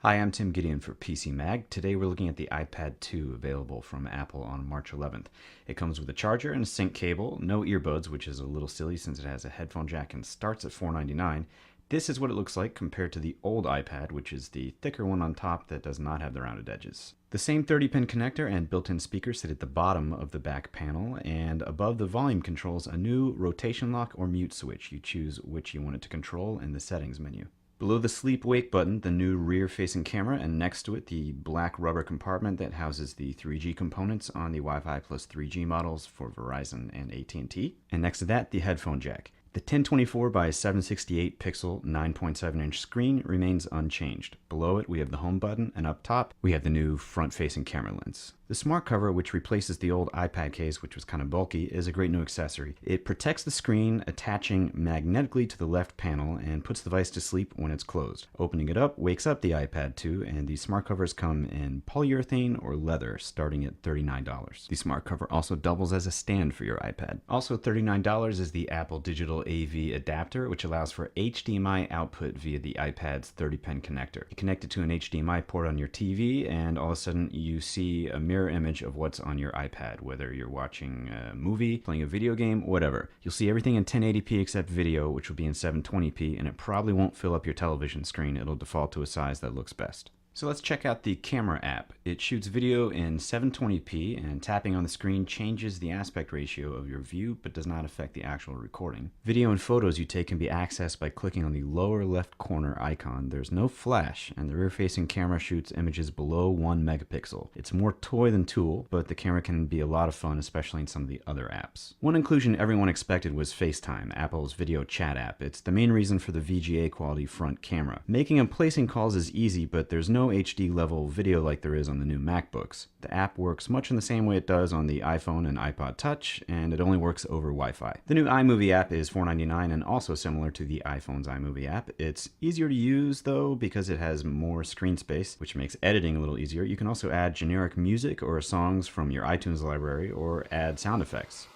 Hi, I'm Tim Gideon for PC Mag. Today we're looking at the iPad 2 available from Apple on March 11th. It comes with a charger and a sync cable, no earbuds, which is a little silly since it has a headphone jack and starts at $499. This is what it looks like compared to the old iPad, which is the thicker one on top that does not have the rounded edges. The same 30-pin connector and built-in speakers sit at the bottom of the back panel, and above the volume controls a new rotation lock or mute switch. You choose which you want it to control in the settings menu. Below the sleep-wake button, the new rear-facing camera, and next to it, the black rubber compartment that houses the 3G components on the Wi-Fi plus 3G models for Verizon and AT&T. And next to that, the headphone jack. The 1024 by 768 pixel 9.7 inch screen remains unchanged. Below it, we have the home button, and up top, we have the new front-facing camera lens. The smart cover, which replaces the old iPad case, which was kind of bulky, is a great new accessory. It protects the screen, attaching magnetically to the left panel, and puts the device to sleep when it's closed. Opening it up wakes up the iPad 2, and the smart covers come in polyurethane or leather, starting at $39. The smart cover also doubles as a stand for your iPad. Also $39 is the Apple Digital AV adapter, which allows for HDMI output via the iPad's 30-pin connector. You connect it to an HDMI port on your TV, and all of a sudden you see a mirror image of what's on your iPad, whether you're watching a movie, playing a video game, whatever. You'll see everything in 1080p except video, which will be in 720p, and it probably won't fill up your television screen. It'll default to a size that looks best. So let's check out the camera app. It shoots video in 720p, and tapping on the screen changes the aspect ratio of your view but does not affect the actual recording. Video and photos you take can be accessed by clicking on the lower left corner icon. There's no flash, and the rear-facing camera shoots images below 1 megapixel. It's more toy than tool, but the camera can be a lot of fun, especially in some of the other apps. One inclusion everyone expected was FaceTime, Apple's video chat app. It's the main reason for the VGA quality front camera. Making and placing calls is easy, but there's no HD level video like there is on the new MacBooks. The app works much in the same way it does on the iPhone and iPod Touch, and it only works over Wi-Fi. The new iMovie app is $4.99 and also similar to the iPhone's iMovie app. It's easier to use though because it has more screen space, which makes editing a little easier. You can also add generic music or songs from your iTunes library or add sound effects.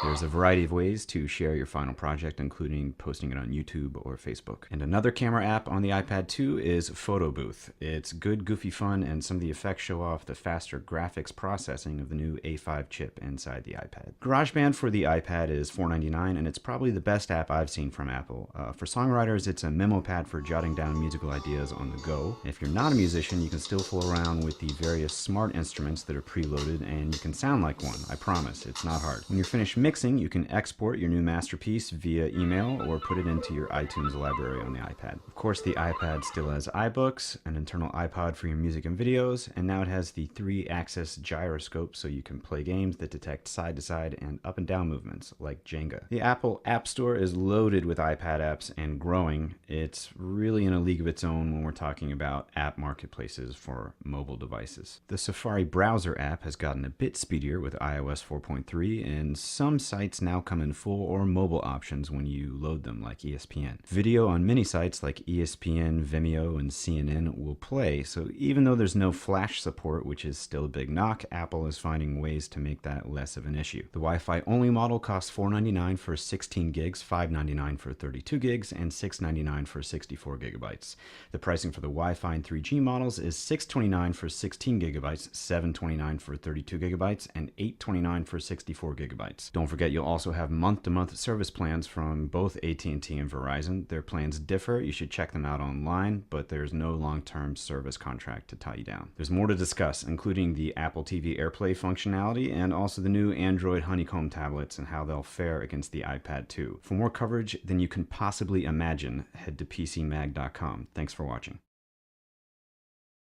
There's a variety of ways to share your final project, including posting it on YouTube or Facebook. And another camera app on the iPad 2 is Photo Booth. It's good, goofy fun, and some of the effects show off the faster graphics processing of the new A5 chip inside the iPad. GarageBand for the iPad is $4.99, and it's probably the best app I've seen from Apple. For songwriters, it's a memo pad for jotting down musical ideas on the go. If you're not a musician, you can still fool around with the various smart instruments that are preloaded, and you can sound like one. I promise, it's not hard. When you're finished mixing, you can export your new masterpiece via email or put it into your iTunes library on the iPad. Of course, the iPad still has iBooks, an internal iPod for your music and videos, and now it has the 3-axis gyroscope so you can play games that detect side-to-side and up and down movements like Jenga. The Apple App Store is loaded with iPad apps and growing. It's really in a league of its own when we're talking about app marketplaces for mobile devices. The Safari browser app has gotten a bit speedier with iOS 4.3, and some sites now come in full or mobile options when you load them, like ESPN. Video on many sites like ESPN, Vimeo, and CNN will play, so even though there's no Flash support, which is still a big knock, Apple is finding ways to make that less of an issue. The Wi-Fi only model costs $4.99 for 16 gigs, $5.99 for 32 gigs, and $6.99 for 64 gigabytes. The pricing for the Wi-Fi and 3G models is $6.29 for 16 gigabytes, $7.29 for 32 gigabytes, and $8.29 for 64 gigabytes. Don't forget, you'll also have month-to-month service plans from both AT&T and Verizon. Their plans differ. You should check them out online, but there's no long-term service contract to tie you down. There's more to discuss, including the Apple TV AirPlay functionality and also the new Android Honeycomb tablets and how they'll fare against the iPad 2. For more coverage than you can possibly imagine, head to PCMag.com. Thanks for watching.